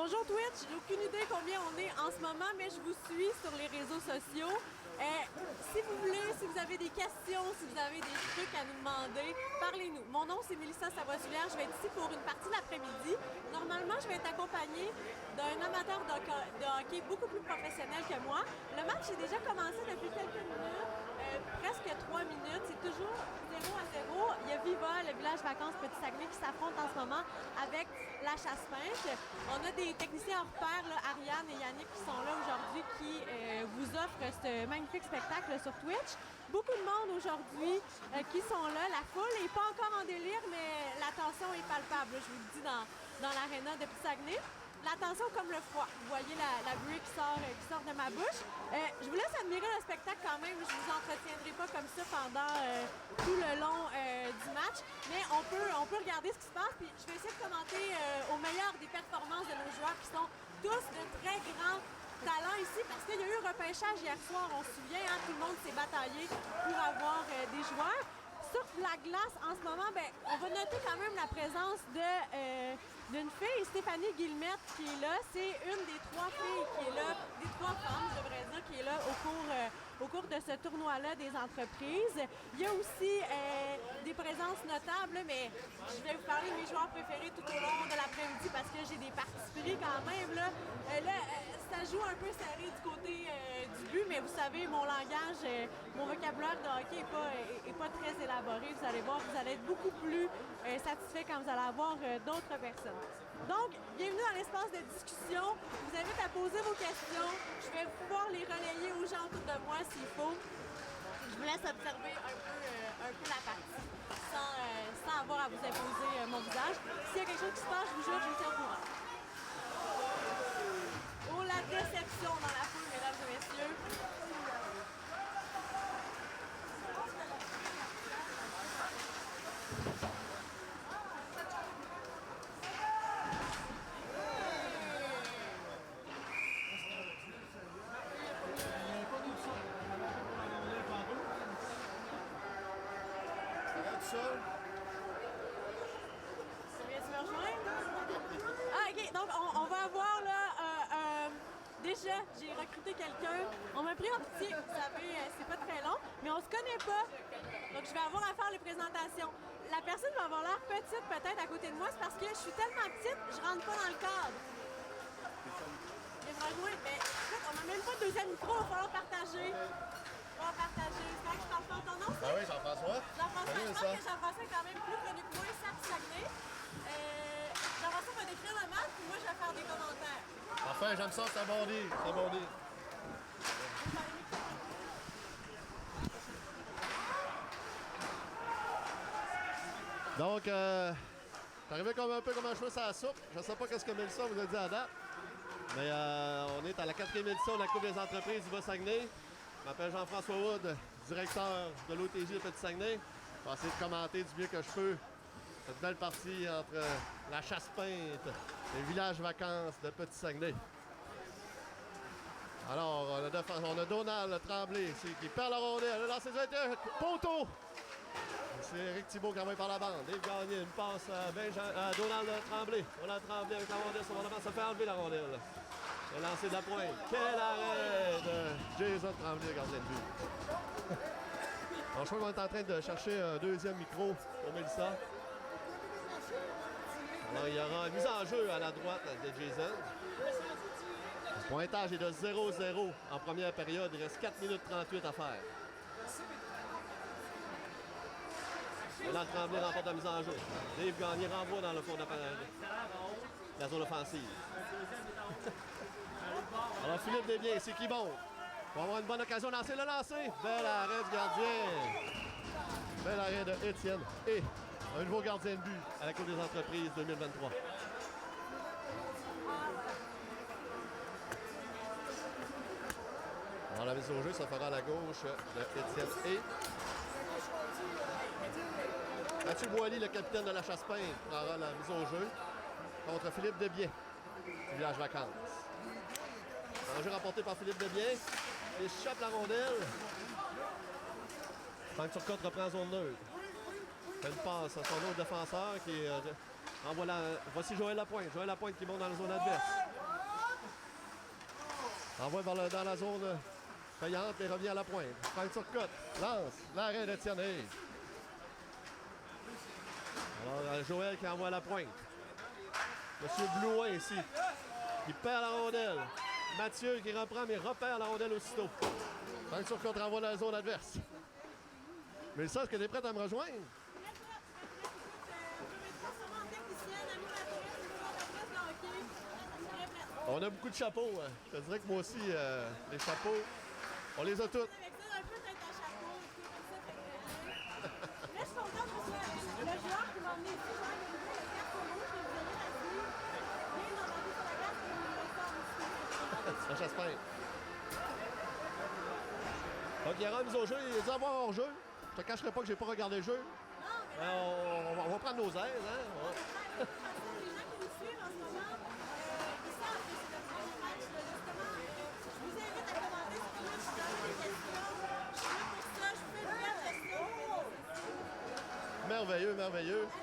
Bonjour Twitch, j'ai aucune idée combien on est en ce moment, mais je vous suis sur les réseaux sociaux. Si vous voulez, si vous avez des questions, si vous avez des trucs à nous demander, parlez-nous. Mon nom, c'est Mélissa Savoie-Sullière. Je vais être ici pour une partie de l'après-midi. Normalement, je vais être accompagnée d'un amateur de hockey beaucoup plus professionnel que moi. Le match est déjà commencé depuis quelques minutes, presque 3 minutes. C'est toujours 0-0. Il y a Viva, le village vacances Petit-Saguenay, qui s'affrontent en ce moment avec la chasse-pêche. On a des techniciens hors pair, là, Ariane et Yannick, qui sont là aujourd'hui, qui vous offrent ce magnifique spectacle sur Twitch. Beaucoup de monde aujourd'hui qui sont là. La foule n'est pas encore en délire, mais la tension est palpable, là, je vous le dis, dans l'aréna de Petit-Saguenay. La tension comme le froid. Vous voyez la buée qui sort de ma bouche. Je vous laisse admirer le spectacle quand même. Je vous entretiendrai pas comme ça pendant tout le long du match. Mais on peut regarder ce qui se passe. Puis je vais essayer de commenter au meilleur des performances de nos joueurs qui sont tous de très grands talents ici. Parce qu'il y a eu un repêchage hier soir. On se souvient, hein, tout le monde s'est bataillé pour avoir des joueurs. Sur la glace, en ce moment, on va noter quand même la présence d'une fille, Stéphanie Guillemette, qui est là. C'est une des 3 filles qui est là, des 3 femmes, je devrais dire, qui est là au cours de ce tournoi-là des entreprises. Il y a aussi des présences notables, mais je vais vous parler de mes joueurs préférés tout au long de l'après-midi parce que j'ai des parties pris quand même. Là, ça joue un peu serré du côté du but, mais vous savez, mon langage, mon vocabulaire de hockey n'est pas très élaboré. Vous allez voir, vous allez être beaucoup plus satisfait quand vous allez avoir d'autres personnes. Donc, bienvenue dans l'espace de discussion. Je vous invite à poser vos questions. Je vais pouvoir les relayer aux gens autour de moi s'il faut. Je vous laisse observer un peu la partie sans avoir à vous imposer mon visage. S'il y a quelque chose qui se passe, je vous jure, je vous tiens au courant. Oh, la déception dans la foule, mesdames et messieurs. Ah, OK. Donc, on va avoir là... déjà, j'ai recruté quelqu'un. On m'a pris en pitié. Vous savez, c'est pas très long, mais on se connaît pas. Donc, je vais avoir à faire les présentations. La personne va avoir l'air petite peut-être à côté de moi. C'est parce que je suis tellement petite, je rentre pas dans le cadre. J'aimerais jouer, mais écoute, on n'a même pas de deuxième micro. Il va falloir partager. On va partager. J'espère que je parle pas ton nom, c'est? Ah oui, Jean-François. Jean-François, je pense que Jean-François est quand même plus connu que moi ici à Petit-Saguenay. Jean-François va décrire le match, puis moi je vais faire des commentaires. Enfin, j'aime ça, c'est un bon deal. C'est un bon deal. Donc, c'est arrivé comme un peu comme un cheveu sur la soupe. Je ne sais pas ce que Mélissa vous a dit à date. Mais on est à la 4e édition de la Coupe des entreprises du Bas-Saguenay. Je m'appelle Jean-François Wood, directeur de l'OTJ de Petit-Saguenay. Je vais essayer de commenter du mieux que je peux cette belle partie entre la chasse-peinte et le village vacances de Petit-Saguenay. Alors, on a Donald Tremblay ici, qui perd la rondelle. Là, c'est poteau! C'est Eric Thibault qui envoie par la bande. Dave Gagné, une passe à Donald Tremblay. Donald Tremblay avec la rondelle sur le ça fait enlever la rondelle. Il a lancé de la pointe. Quel arrêt de Jason Tremblay, gardien de but. Alors, je crois qu'on est en train de chercher un deuxième micro pour Mélissa. Alors, il y aura une mise en jeu à la droite de Jason. Le pointage est de 0-0 en première période. Il reste 4 minutes 38 à faire. Donald Tremblay remporte la mise en jeu. Dave Gagné renvoie dans le fond de la zone offensive. Alors, Philippe Desbiens, c'est qui monte. On va avoir une bonne occasion de lancer le lancer. Bel arrêt du gardien. Bel arrêt de Étienne. Et un nouveau gardien de but à la Coupe des entreprises 2023. Alors, la mise au jeu, ça fera à la gauche de Étienne et Mathieu Boily, le capitaine de la chasse-peinte, prendra la mise au jeu contre Philippe Desbiens du village vacances. Un jeu remporté par Philippe Desbiens. Il échappe la rondelle. Franck Turcotte reprend zone neutre. Fait une passe à son autre défenseur qui est Voici Joël Lapointe. Joël Lapointe qui monte dans la zone adverse. Envoie dans la zone payante et revient à la pointe. Prend une surcote. Lance. L'arrêt d'Étienne Hayes. Alors, Joël qui envoie à la pointe. Monsieur Blouin ici. Qui perd la rondelle. Mathieu qui reprend mais repère la rondelle aussitôt. Prend une surcote, renvoie dans la zone adverse. Mais ça, est-ce que tu es prête à me rejoindre? On a beaucoup de chapeaux. Hein. Je te dirais que moi aussi, les chapeaux, on les a tous. Avec ça, un peu tête à chapeau, là, je suis contente parce que le joueur qui m'a emmené ici, joueur de nouveau, le carte rouge, qui vous avez assis, bien entendu sur la glace, et il est fort ici. Ça j'espère. Donc, il y aura une mise au jeu. Il y a dû avoir hors-jeu. Je te cacherai pas que j'ai pas regardé le jeu. Non, mais On va prendre nos aises. Hein? les gens qui nous suivent en ce moment, ils savent que c'est le premier match. Justement, je vous invite à commenter sur Twitch, je donne des questions. Je suis là pour ça, je vous fais une belle gestion. Merveilleux, merveilleux. Vous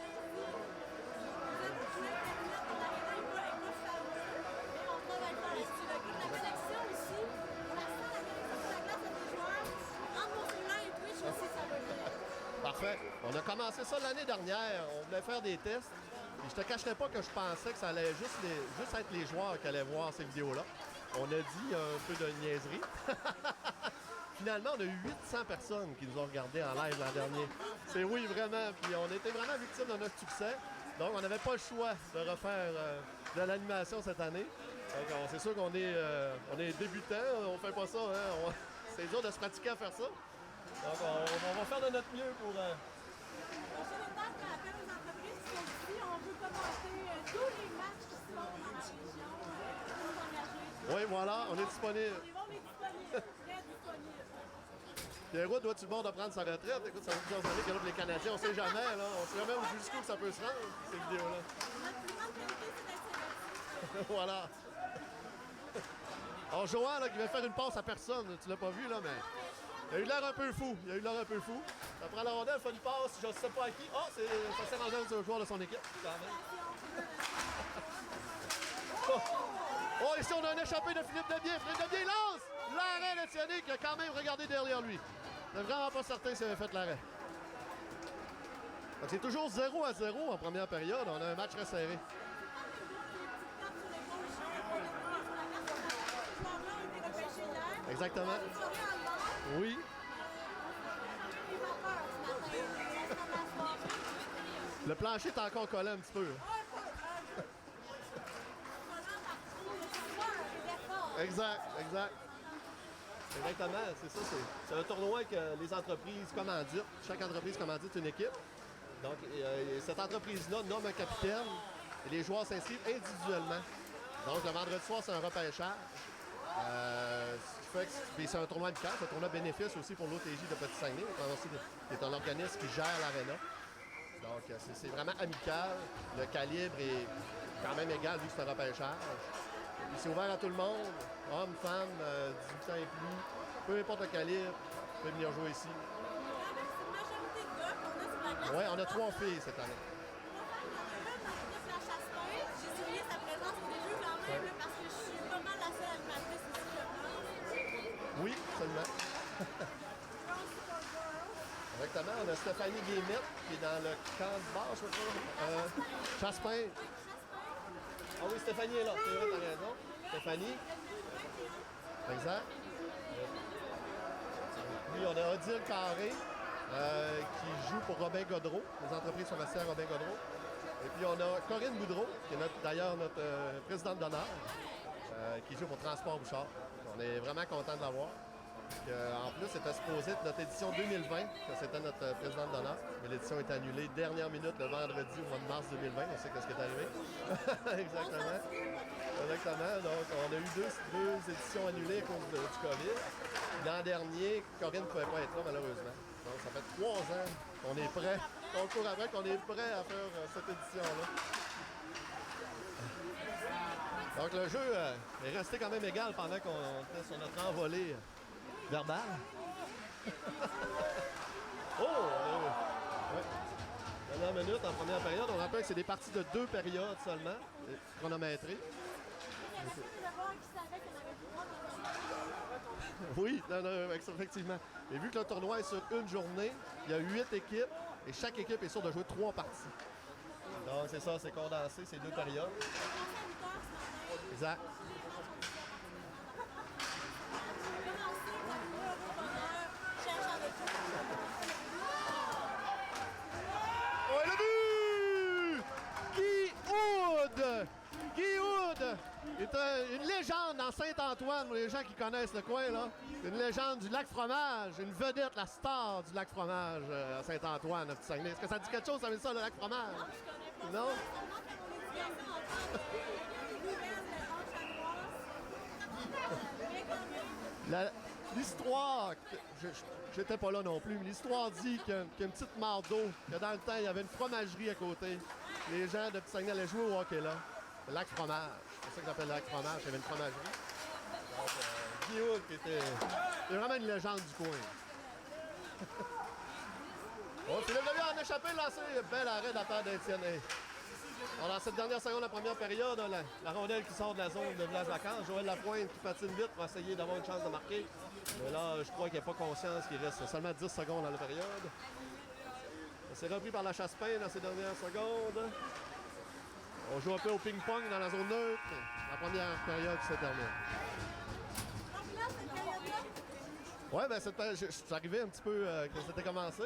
êtes au final, cabinet dans l'aréna, il va fameux. Mais on travaille pas là-dessus. Le but de la connexion ici, on la sent la connexion sur la glace avec les joueurs. Entre mon cellulaire et Twitch aussi, ça va bien. Parfait. On a commencé ça l'année dernière. On voulait faire des tests. Et je te cacherai pas que je pensais que ça allait juste être les joueurs qui allaient voir ces vidéos-là. On a dit un peu de niaiserie. Finalement, on a eu 800 personnes qui nous ont regardés en live l'an dernier. C'est oui, vraiment. Puis on était vraiment victimes de notre succès. Donc, on n'avait pas le choix de refaire de l'animation cette année. Donc, c'est sûr qu'on est débutants. On fait pas ça. Hein? C'est dur de se pratiquer à faire ça. Donc, on va faire de notre mieux pour... Prochaine étape, appel aux entreprises qui sont ici. On veut commenter tous les matchs qui se font dans la région. Pour s'engager. Oui, voilà, on est disponible. On est disponible, très disponible. Pierrot, doit-tu bon de prendre sa retraite? Écoute, ça fait plusieurs années qu'il y a les Canadiens. On sait jamais, là. On sait jamais jusqu'où ça peut se rendre, ces vidéos-là. Notre plus grande qualité, c'est d'être sélectif. Voilà. Alors, Johan, là, qui va faire une passe à personne, tu l'as pas vu, là, mais... Il a eu l'air un peu fou. Ça prend la rondelle, fait une passe, je ne sais pas à qui. Oh, ça s'est rendu un joueur de son équipe, quand même. Oh, ici, on a un échappé de Philippe Debier. Philippe Debier lance l'arrêt d'Étienne qui a quand même regardé derrière lui. Je suis vraiment pas certain s'il avait fait l'arrêt. Donc, c'est toujours 0-0 en première période. On a un match très serré. Exactement. Oui. Le plancher est encore collé un petit peu. Exact. Exactement, c'est ça. C'est un tournoi que les entreprises commanditent. Chaque entreprise commandite une équipe. Donc, cette entreprise-là nomme un capitaine et les joueurs s'inscrivent individuellement. Donc, le vendredi soir, c'est un repêchage. Ce qui fait que c'est un tournoi amical, c'est un tournoi bénéfice aussi pour l'OTJ de Petit-Saguenay, qui est un organisme qui gère l'aréna. Donc, c'est vraiment amical. Le calibre est quand même égal vu que c'est un repêchage. Puis c'est ouvert à tout le monde, hommes, femmes, 18 ans et plus, peu importe le calibre, peut venir jouer ici. Oui, on a 3 filles cette année. J'ai souligné sa présence au début quand même, là, parce que je suis pas mal la seule animatrice ici, je pense. Oui, seulement. Exactement, on a Stéphanie Guémette qui est dans le camp de base, je crois. Chaspin. Ah oui, Stéphanie est là, c'est vrai, t'as raison. Stéphanie. Exact. Puis on a Odile Carré qui joue pour Robin Godreau, les entreprises forestières Robin Godreau. Et puis on a Corinne Boudreau, qui est d'ailleurs notre présidente d'honneur, qui joue pour Transport Bouchard. On est vraiment content de l'avoir. En plus, c'était supposé être notre édition 2020, que c'était notre présidente d'honneur. Mais l'édition est annulée dernière minute le vendredi au mois de mars 2020. On sait ce qui est arrivé. Exactement. Donc, on a eu deux éditions annulées à cause du COVID. L'an dernier, Corinne ne pouvait pas être là, malheureusement. Donc, ça fait 3 ans qu'on est prêt. On court après qu'on est prêt à faire cette édition-là. Donc, le jeu est resté quand même égal pendant qu'on était sur notre envolée verbale. Oh! Ouais. Dernière minute en première période. On rappelle que c'est des parties de 2 périodes seulement, chronométrées. Oui, non, effectivement. Et vu que le tournoi est sur une journée, il y a 8 équipes et chaque équipe est sûre de jouer 3 parties. Donc c'est ça, c'est condensé, c'est 2 périodes. Exact. Oh, le but! Guy Houd! Guy Houd est une légende dans Saint-Antoine, pour les gens qui connaissent le coin, là. C'est une légende du lac fromage, une vedette, la star du lac fromage à Saint-Antoine, à Petit-Saguenay. Est-ce que ça dit quelque chose, ça veut dire ça, le lac fromage? Non? L'histoire, j'étais pas là non plus, mais l'histoire dit qu'il y a une petite mare d'eau, que dans le temps, il y avait une fromagerie à côté. Les gens de Petit-Saguenay allaient jouer au hockey là. Le lac fromage. C'est ça qu'on appelle le lac fromage. Il y avait une fromagerie. Donc, Guy Houd, qui était vraiment une légende du coin. Bon, Philippe Lemieux en échappé, lancé. Bel arrêt de la part d'Étienne. Alors, dans cette dernière seconde de la première période, la rondelle qui sort de la zone de village vacances. Joël Lapointe qui patine vite pour essayer d'avoir une chance de marquer. Mais là, je crois qu'il n'y a pas conscience qu'il reste seulement 10 secondes dans la période. C'est repris par la chasse-pain dans ces dernières secondes. On joue un peu au ping-pong dans la zone neutre. La première période se termine. Donc là, cette période-là, Ouais, ben cette période, je suis arrivé un petit peu quand c'était commencé.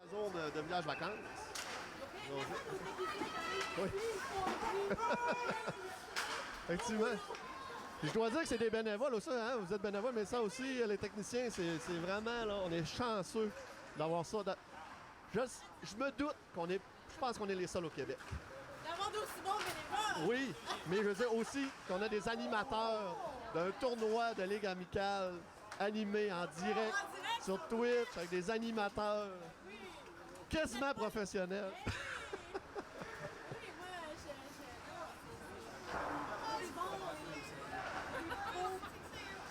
La zone de village vacances. Oui. Effectivement. Puis je dois dire que c'est des bénévoles aussi, hein? Vous êtes bénévoles, mais ça aussi, les techniciens, c'est vraiment, là, on est chanceux d'avoir ça. Je me doute je pense qu'on est les seuls au Québec. D'avoir d'aussi bons bénévoles! Oui, mais je veux dire aussi qu'on a des animateurs d'un tournoi de Ligue amicale animé en direct sur Twitch avec des animateurs quasiment professionnels. Oui, moi, c'est bon,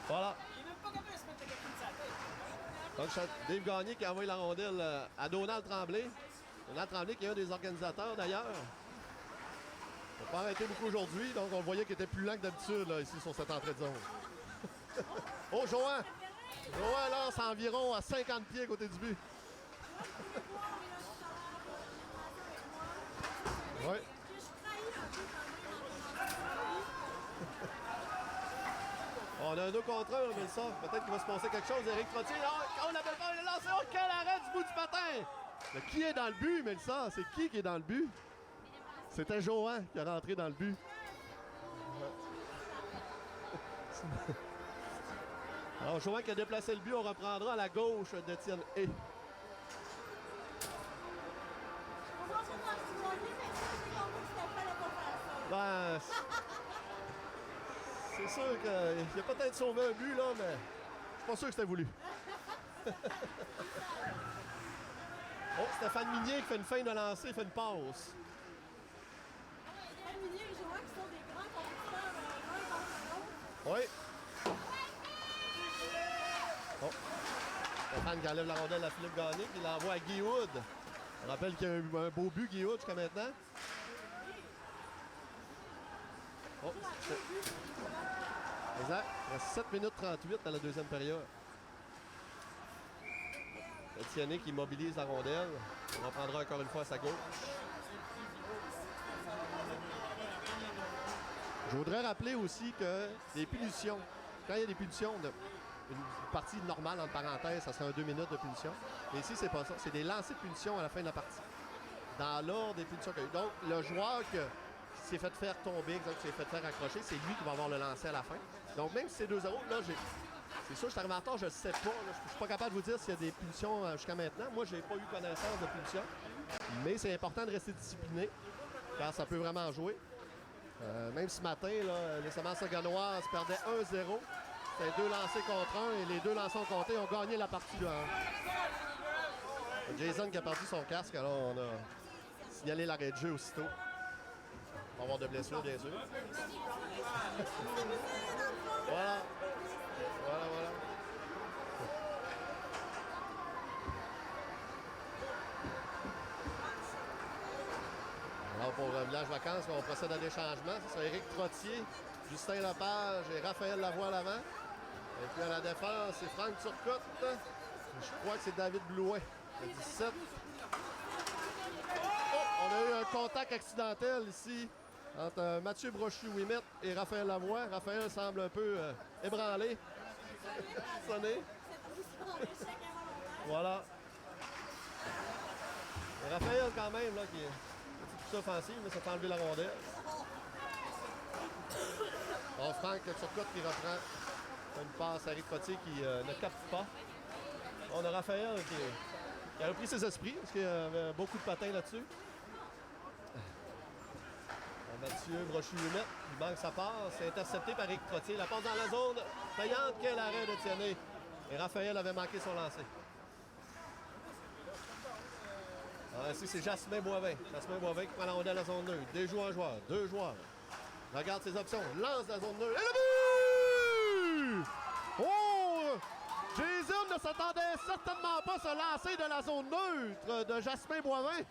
Voilà. Donc, Dave Gagné qui a envoyé la rondelle à Donald Tremblay. Donald Tremblay qui est un des organisateurs d'ailleurs. On n'a pas arrêté beaucoup aujourd'hui, donc on voyait qu'il était plus lent que d'habitude là, ici sur cette entrée de zone. Oh, Johan! Johan lance environ à 50 pieds à côté du but. Oui. On a un 2 contre 1, mais ça, peut-être qu'il va se passer quelque chose. Éric Trottier, on l'appelle pas, il est lancé. Oh, quel arrêt du bout du patin! Mais qui est dans le but, Mélissa? C'est qui est dans le but? C'était Johan qui est rentré dans le but. Alors, Johan qui a déplacé le but, on reprendra à la gauche d'Étienne Hay. Ben, c'est sûr qu'il a peut-être sauvé un but, là, mais je suis pas sûr que c'était voulu. Oh, Stéphane Minier qui fait une feinte de lancer, il fait une passe. Stéphane Minier et Johan qui sont des grands compétiteurs l'un contre l'autre. Oui. Oh. Stéphane qui enlève la rondelle à Philippe Gagné, qui l'envoie à Guy Wood. On rappelle qu'il y a eu un beau but, Guy Wood, jusqu'à maintenant. Oh, exact. Il reste 7 minutes 38 dans la deuxième période. Etienne qui mobilise la rondelle. On reprendra encore une fois à sa gauche. Je voudrais rappeler aussi que les punitions, quand il y a des punitions, une partie normale, entre parenthèses, ça serait un 2 minutes de punition. Mais ici, c'est pas ça. C'est des lancers de punition à la fin de la partie. Dans l'ordre des punitions qu'il y a eu. Donc, le joueur qui s'est fait faire tomber, qui s'est fait faire accrocher, c'est lui qui va avoir le lancer à la fin. Donc, même si c'est 2-0, là, c'est sûr, je suis arrivé en retard, je ne sais pas. Là, je ne suis pas capable de vous dire s'il y a des punitions jusqu'à maintenant. Moi, je n'ai pas eu connaissance de punitions. Mais c'est important de rester discipliné, car ça peut vraiment jouer. Même ce matin, là, les Semences Ganoises perdaient 1-0. C'était 2 lancers contre 1 et les 2 lancers comptés ont gagné la partie de 1. Jason qui a perdu son casque, alors on a signalé l'arrêt de jeu aussitôt. On va avoir de blessures, bien sûr. Voilà. Voilà. Alors pour le village vacances, on procède à des changements. Ce sera Éric Trottier, Justin Lepage et Raphaël Lavoie à l'avant. Et puis à la défense, c'est Franck Turcotte. Je crois que c'est David Blouin, le 17. Oh, on a eu un contact accidentel ici entre Mathieu Brochu-Ouimet et Raphaël Lavoie. Raphaël semble un peu ébranlé. Sonné. Voilà. Et Raphaël quand même, là, qui est plus offensif, mais ça fait enlever la rondelle. Bon, Franck Turcotte qui reprend une passe à Éric Trottier qui ne capte pas. On a Raphaël qui a repris ses esprits, parce qu'il y avait beaucoup de patins là-dessus. Mathieu Brochu-Ouimet, il manque sa passe. C'est intercepté par Éric Trottier. La passe dans la zone payante. Quel arrêt de Tiennet. Et Raphaël avait manqué son lancer. Alors ici, c'est Jasmin Boivin. Jasmin Boivin qui prend la rondelle à la zone 2. Deux joueurs. Regarde ses options. Lance la zone 2. Et le but! Oh! Jason ne s'attendait certainement pas à se lancer de la zone neutre de Jasmin Boivin.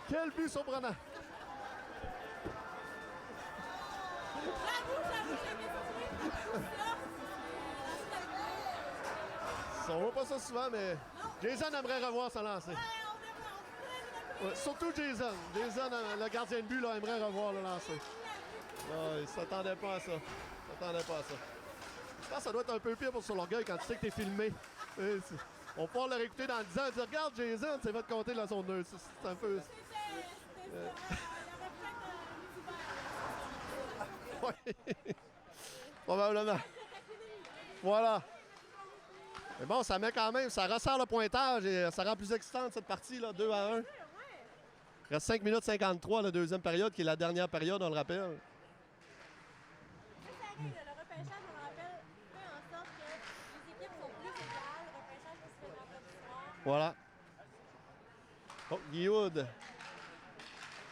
Quel but surprenant! On voit pas ça souvent, mais Jason aimerait revoir son lancer. Ouais, surtout Jason. Jason, le gardien de but, là, aimerait revoir le lancer. Il ne s'attendait pas à ça. Je pense que ça doit être un peu pire pour son orgueil quand tu sais que tu es filmé. On va pouvoir le réécouter dans 10 ans et dire regarde Jason, c'est votre compter de la zone 2. C'est un peu. Oui. Probablement. Voilà. Mais bon, ça met quand même, ça resserre le pointage et ça rend plus excitante cette partie, là, 2-1. Il reste 5 minutes 53, la deuxième période, qui est la dernière période, on le rappelle. Le repêchage, on le rappelle, fait en sorte que les équipes sont plus égales. Le repêchage qui se fait vendredi soir. Voilà. Oh, Guillaume.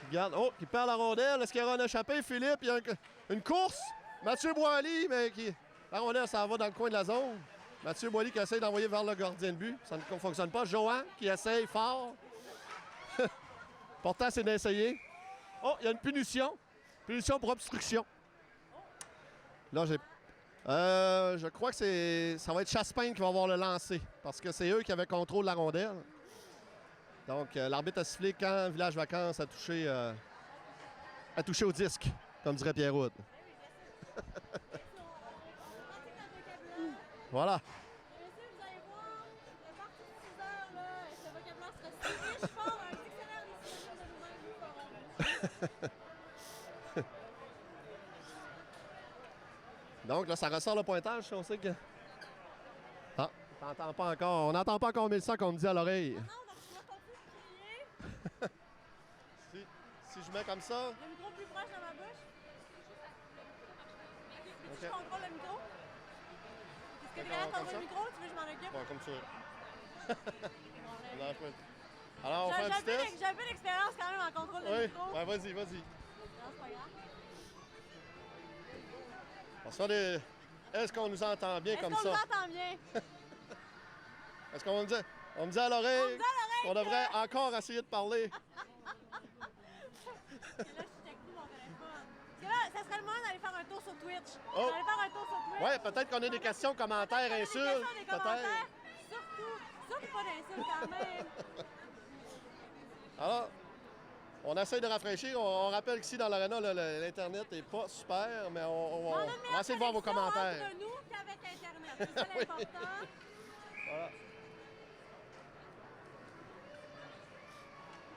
Regarde. Oh, qui perd la rondelle. Est-ce qu'il y aura un échappé? Philippe, il y a une course. Mathieu Boily, mais qui. La rondelle, ça va dans le coin de la zone. Mathieu Boily qui essaie d'envoyer vers le gardien de but. Ça ne fonctionne pas. Johan qui essaye fort. Pourtant, c'est d'essayer. Oh, il y a une punition. Punition pour obstruction. Là, j'ai. Je crois que ça va être Chassepin qui va avoir le lancer. Parce que c'est eux qui avaient contrôle de la rondelle. Donc, l'arbitre a sifflé quand Village Vacances a touché au disque, comme dirait Pierre Houd. Voilà. Messieurs, vous allez voir, à partir de 6 heures, là, ce vocabulaire sera si riche, fort, un dictionnaire des situations de nous-mêmes nous ferons. Donc, là, ça ressort le pointage, on sait que. Ah, t'entends pas encore. On n'entend pas encore Mélissa qu'on me dit à l'oreille. Non, donc tu vas continuer de crier. Si je mets comme ça. Le micro plus proche de ma bouche. Veux-tu que je contrôle le micro? Est-ce que tu es capable de contrôler le micro? Tu veux que je m'en occupe? Bon, comme ça. Bon, Alors, on fait un petit test. j'ai un peu d'expérience quand même en contrôle de Oui, micro. ouais, vas-y. Non, c'est pas grave. On se fait des. Est-ce qu'on nous entend bien comme ça? Est-ce qu'on nous entend bien? Est-ce qu'on me dit? On me dit à l'oreille qu'on devrait encore essayer de parler. Et là, je check plus mon téléphone. Parce que là, ça serait le moment d'aller faire un tour sur Twitch. Oh. D'aller faire un tour sur Twitch. Ouais, peut-être qu'on a des questions, commentaires, Des insultes. questions, des Peut-être. commentaires. Surtout pas d'insultes quand même. Alors, on essaie de rafraîchir. On rappelle qu'ici dans l'aréna, l'Internet n'est pas super, mais on On a va essayer de voir vos commentaires. entre nous qu'avec Internet. C'est ça l'important. Voilà.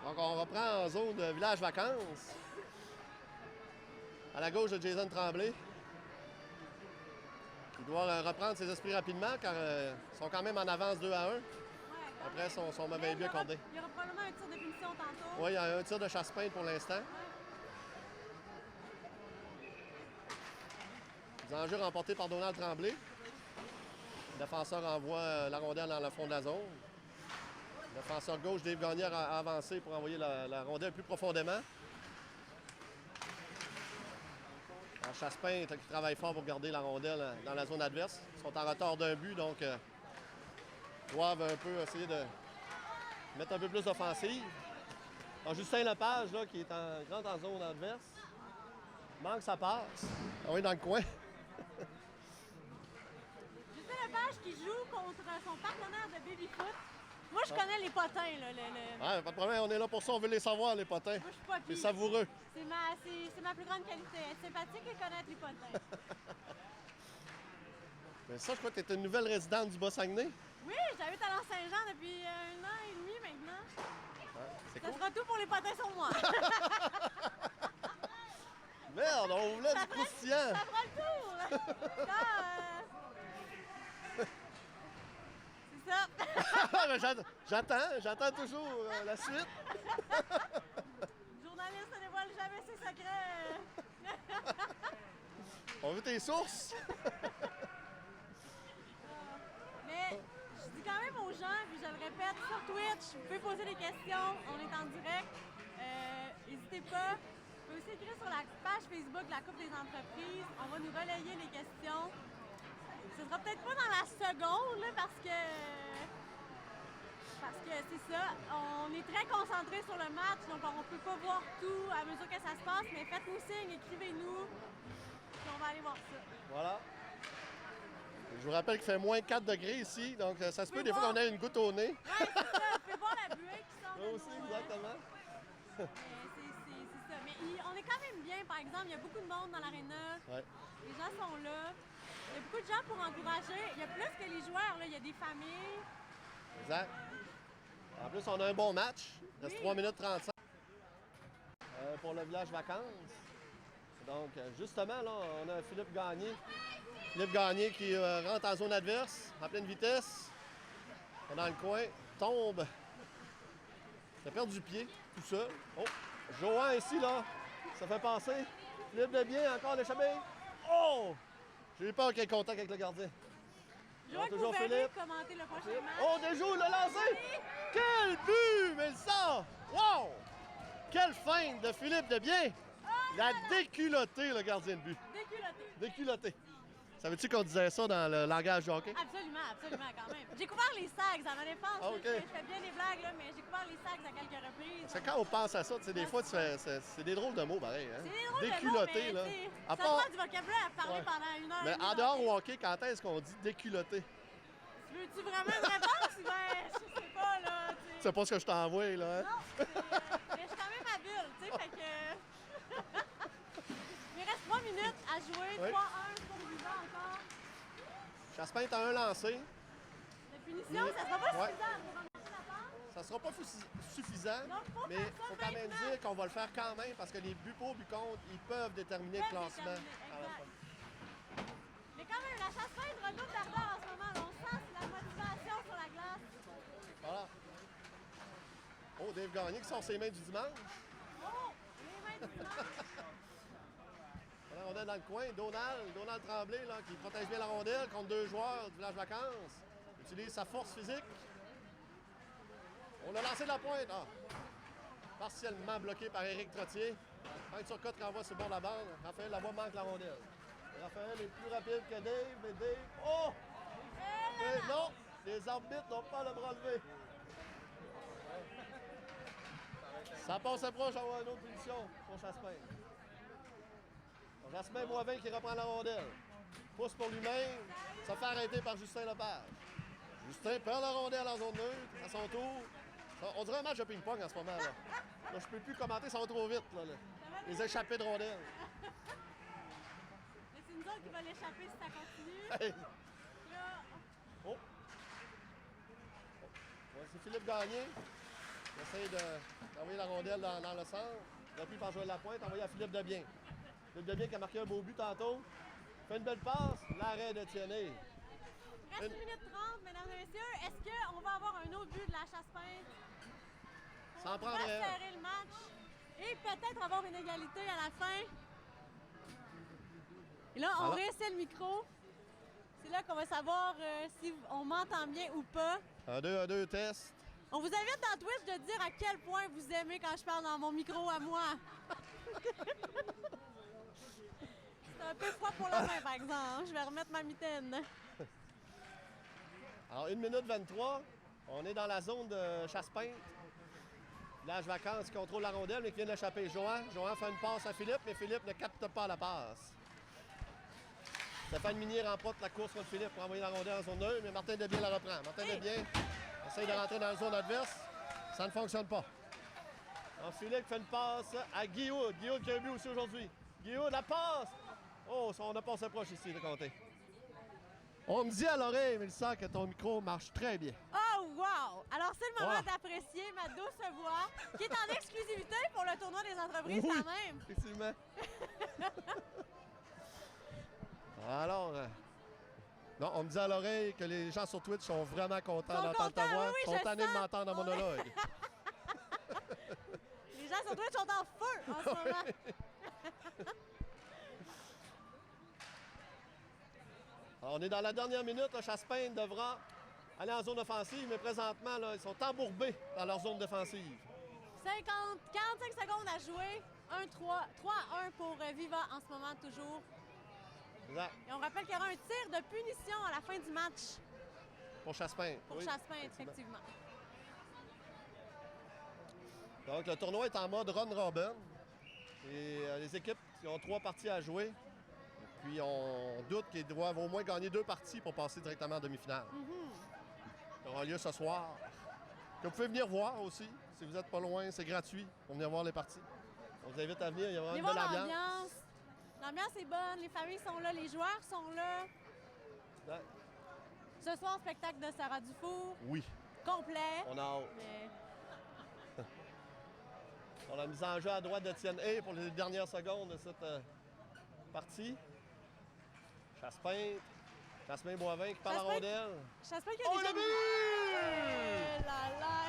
Donc, on reprend en zone de village vacances. À la gauche de Jason Tremblay. Il doit reprendre ses esprits rapidement car ils sont quand même en avance 2-1. Ouais, Après son mauvais but accordé. Il y aura probablement un tir de punition tantôt. Oui, il y a un tir de Chassepin pour l'instant. Les enjeux remportés par Donald Tremblay. Le défenseur envoie la rondelle dans le fond de la zone. Le défenseur gauche, Dave Gagné, a avancé pour envoyer la rondelle plus profondément. Alors, Chassepin qui travaille fort pour garder la rondelle dans la zone adverse. Ils sont en retard d'un but, donc doivent un peu essayer de mettre un peu plus d'offensive. Alors, Justin Lepage, là, qui est en zone adverse, manque sa passe. Ah oui, dans le coin. Justin Lepage qui joue contre son partenaire de baby-foot. Moi, je connais les potins, là. Ah, pas de problème, on est là pour ça, on veut les savoir, les potins. Moi, je suis pas C'est pire. savoureux. C'est ma plus grande qualité. Être sympathique et connaître les potins. Mais ça, je crois que tu es une nouvelle résidente du Bas-Saguenay. Oui, j'habite à L'Anse-Saint-Jean depuis 1 an et demi maintenant. C'est Ça cool. sera tout pour les potins sur moi. Merde, on voulait du croustillant. Ça fera le tour. Là, c'est ça. Mais j'attends toujours la suite. Le journaliste ne dévoile jamais ses secrets. On veut tes sources. Mais je dis quand même aux gens, puis je le répète, sur Twitch, vous pouvez poser des questions, on est en direct. N'hésitez pas. Vous pouvez aussi écrire sur la page Facebook de la Coupe des entreprises. On va nous relayer les questions. Ce sera peut-être pas dans la seconde, là, parce que c'est ça, on est très concentré sur le match, donc on peut pas voir tout à mesure que ça se passe, mais faites-nous signe, écrivez-nous, puis on va aller voir ça. Voilà. Je vous rappelle qu'il fait moins 4 degrés ici, donc ça se peut des fois voir. qu'on ait une goutte au nez. Ouais, c'est ça, vous pouvez voir la buée qui sort Moi de aussi, nos, exactement. c'est ça. Mais on est quand même bien, par exemple, il y a beaucoup de monde dans l'aréna, Ouais. les gens sont là, il y a beaucoup de gens pour encourager, il y a plus que les joueurs, là, il y a des familles. Exact. En plus, on a un bon match. Il reste Oui. 3 minutes 35 pour le village vacances. Donc, justement, là, on a Philippe Gagné Philippe Gagné qui rentre en zone adverse, en pleine vitesse. Dans le coin, tombe. Il a perdu du pied, tout seul. Oh, Johan ici, là. Ça fait passer. Philippe de bien, encore l'échappé. Oh! J'ai eu peur qu'il y ait contact avec le gardien. Je vois que vous toujours verrez Philippe. commenter le prochain match. Oh, déjà, il l'a lancé! Quel but! Mais ça! Wow! Quelle feinte de Philippe de bien! Il a déculotté le gardien de but. Déculotté. Déculotté. Savais-tu qu'on disait ça dans le langage du hockey? Absolument, absolument, quand même. J'ai couvert les sags à ma défense. Ah, OK. Je fais bien des blagues, là, mais j'ai couvert les sags à quelques reprises. C'est quand on pense à ça, tu sais, des fois, c'est des drôles de mots, pareil. Hein? C'est des drôles Déculotté, de mots, là. mais À ça part- prend du vocabulaire à parler Ouais. pendant une heure. Mais et demie en dehors d'hockey. au hockey, quand est-ce qu'on dit déculotté? Veux-tu vraiment une réponse? Ben, je sais pas, là. Tu sais. C'est pas ce que je t'envoie, là. Hein? Non, mais je suis quand même habile, tu sais, fait que... Il reste 3 minutes à jouer, Oui. 3-1 pour Viva encore. Chaspin est à un lancé. De punition, ça sera pas Ouais. suffisant pour remonter la passe. Ça sera pas suffisant, Donc, faut mais faire il ça faut quand même maintenant. dire qu'on va le faire quand même parce que les buts pour, buts contre, ils peuvent déterminer le Peuvent classement. déterminer, à la exact. fin. Mais quand même, la chasse feinte redouble d'ardeur en ce moment. Là. On sent la motivation sur la glace. Voilà. Oh, Dave Gagné qui sort ses mains du dimanche. Oh, les mains du dimanche. Voilà, on est dans le coin. Donald Tremblay, là, qui protège bien la rondelle contre 2 joueurs du village vacances. Utilise sa force physique. On a lancé de la pointe. Ah. Partiellement bloqué par Éric Trottier. Quand Turcotte renvoie sur le bord de la bande, Raphaël Lavoie manque la rondelle. Raphaël est plus rapide que Dave, mais Dave... Oh! Mais non! Les arbitres n'ont pas le bras levé. Ça passe proche à avoir une autre punition pour Chaspin. Jasmin Boivin qui reprend la rondelle. Pousse pour lui-même. Ça fait arrêter par Justin Lepage. Justin perd la rondelle en zone neutre à son tour. On dirait un match de ping-pong en ce moment. Là, je peux plus commenter, ça va trop vite. Là. Les échappées de rondelles. Mais c'est nous autres qui va l'échapper si ça continue. Hey. Là, Oh! Ouais, c'est Philippe Gagné qui essaie d'envoyer la rondelle dans le centre. Repris par Joël Lapointe, envoyé à Philippe Debien. Philippe Debien qui a marqué un beau but tantôt. Fait une belle passe. L'arrêt de Tiennet. il reste 1 minute 30, mesdames et messieurs. Est-ce qu'on va avoir un autre but de la chasse peinte? Ça en On va prendrait un. serrer le match et peut-être avoir une égalité à la fin. Et là, on Alors? réessaie le micro. C'est là qu'on va savoir si on m'entend bien ou pas. Un 2 test. On vous invite dans Twitch de dire à quel point vous aimez quand je parle dans mon micro à moi. C'est un peu froid pour la main, par exemple. Je vais remettre ma mitaine. Alors, 1 minute 23. On est dans la zone de Chasse-Peinte. Village Vacances qui contrôle la rondelle, mais qui vient d'échapper. Johan fait une passe à Philippe, mais Philippe ne capte pas la passe. Stéphane Minier remporte la course contre Philippe pour envoyer la rondelle en zone neutre, mais Martin Debien la reprend. Martin Debien essaye de rentrer dans la zone adverse. Ça ne fonctionne pas. Alors, Philippe fait une passe à Guillaume. Guillaume qui a un but aussi aujourd'hui. Guillaume, la passe! Oh, on a passé proche ici de compter. On me dit à l'oreille, Mélissa, que ton micro marche très bien. Oh, wow! Alors, c'est le moment Ah. d'apprécier ma douce voix, qui est en exclusivité pour le tournoi des entreprises Oui. quand même. Effectivement. Alors, non, on me dit à l'oreille que les gens sur Twitch sont vraiment contents Sont d'entendre ta contents, voix. oui, oui, Ils sont je tannés de sens. m'entendre en On est- monologue. Les gens sur Twitch sont en feu en ce moment. Alors, on est dans la dernière minute. Le Chasse-Peinte devra aller en zone offensive, mais présentement, là, ils sont embourbés dans leur zone défensive. 45 secondes à jouer. 3-1 pour Viva en ce moment toujours. Exact. Et on rappelle qu'il y aura un tir de punition à la fin du match Pour Chasse-Peinte. pour oui, Chasse-Peinte, effectivement. Donc, le tournoi est en mode run-robin. Et les équipes qui ont 3 parties à jouer. Puis, on doute qu'ils doivent au moins gagner 2 parties pour passer directement en demi-finale. Ça aura lieu ce soir. Que vous pouvez venir voir aussi. Si vous n'êtes pas loin, c'est gratuit pour venir voir les parties. On vous invite à venir. Il y a vraiment Venez une voir belle ambiance. l'ambiance. L'ambiance est bonne, les familles sont là, les joueurs sont là. Ouais. Ce soir, spectacle de Sarah Dufour, Oui, complet. on a hâte. Mais On a mis en jeu à droite d'Étienne Hay pour les dernières secondes de cette partie. Chasse-Pinte. Jasmin-Boivin qui parle la Chasse-Pinte. rondelle. Chasse-Pinte qui a Oh, déjà le but!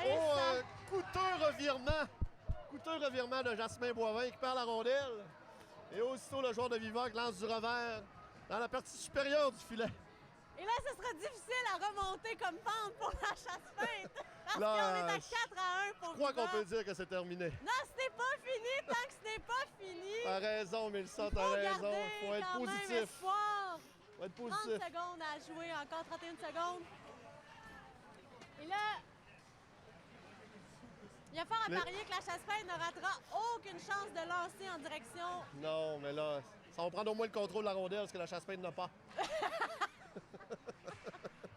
et Oh, ça- un coûteux revirement. Coûteux revirement de Jasmin-Boivin qui perd la rondelle. Et aussitôt, le joueur de Vivac lance du revers dans la partie supérieure du filet. Et là, ce sera difficile à remonter comme pente pour la Chasse-Pinte. Parce Là, qu'on est à 4-1 pour Je crois qu'on Vivac. peut dire que c'est terminé. Non, ce n'est pas fini tant que ce n'est pas fini. T'as raison, Mélissa, Il t'as faut raison. garder Faut être quand même positif. espoir. Faut être 30 positif. secondes à jouer, encore 31 secondes. Et là, il y a fort à Les- parier que la Chasse-Pinte ne ratera aucune chance de lancer en direction. Non, mais là, ça va prendre au moins le contrôle de la rondelle parce que la Chasse-Pinte n'a pas.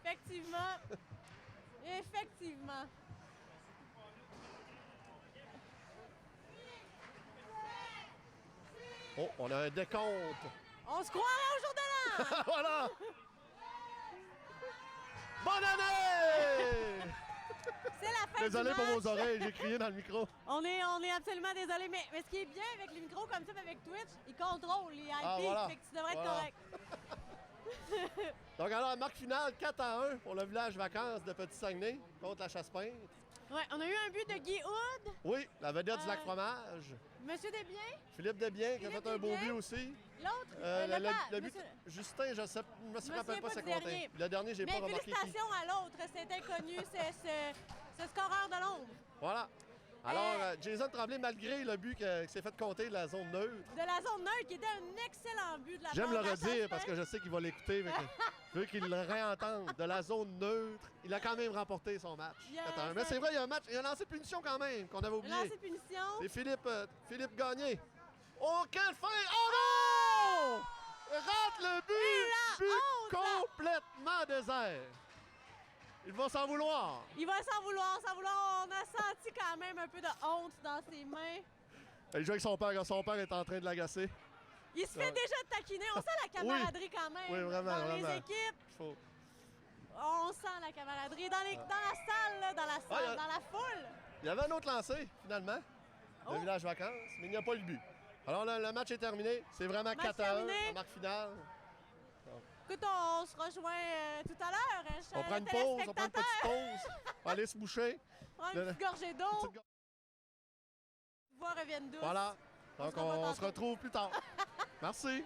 Effectivement. Effectivement. Oh, on a un décompte. On se croirait au jour de l'an! Voilà! Bonne année! C'est la fin Désolé du pour match. vos oreilles, j'ai crié dans le micro. On est absolument désolé, mais ce qui est bien avec les micros comme ça, mais avec Twitch, ils contrôlent les IP, Ah, voilà. fait que tu devrais être Voilà. correct. Donc alors, marque finale 4-1 pour le village vacances de Petit-Saguenay contre la Chasse-Pinte. Ouais, on a eu un but de Guy Hood, Oui, la vedette du lac fromage. Monsieur Desbiens, Philippe Desbiens qui a Philippe fait un beau Desbiens. but aussi. l'autre, Le but, monsieur- Justin, je me souviens rappelle pas pas c'est du compté. dernier. Le dernier, j'ai pas Mais remarqué qui. félicitations à l'autre, c'est inconnu, ce scoreur de l'ombre. Voilà. Alors, Jason Tremblay, malgré le but qui s'est fait compter de la zone neutre, De la zone neutre, qui était un excellent but de la j'aime part le de la redire Chasse-Pinte. parce que je sais qu'il va l'écouter. Je veux qu'il le réentende. De la zone neutre, il a quand même remporté son match. Yes. Mais c'est vrai, il y a un match, il a lancé punition quand même, qu'on avait Un oublié. lancer de punition. C'est Philippe Gagné. Oh, quelle fin! Oh non! Rate le Et but! la But honte! complètement désert. Ils vont s'en vouloir. Il va s'en vouloir, On a senti quand même un peu de honte dans ses mains. Il joue avec son père. Son père est en train de l'agacer. Il se fait déjà taquiner. On sent la camaraderie quand même Oui, vraiment, dans vraiment. les équipes. Faut- On sent la camaraderie dans la salle, là, dans la foule. Il y avait un autre lancé, finalement, Oh. de Village Vacances, mais il n'y a pas eu le but. Alors, le match est terminé. C'est vraiment Match 4-1 terminé. en marque finale. Écoute, on se rejoint tout à l'heure. On prend une pause, on prend une petite pause. On va aller se boucher. Prends une petite gorgée d'eau. Petite go- Voix reviennent douces. Voilà. On Donc, se revoit on se tantôt. retrouve plus tard. Merci.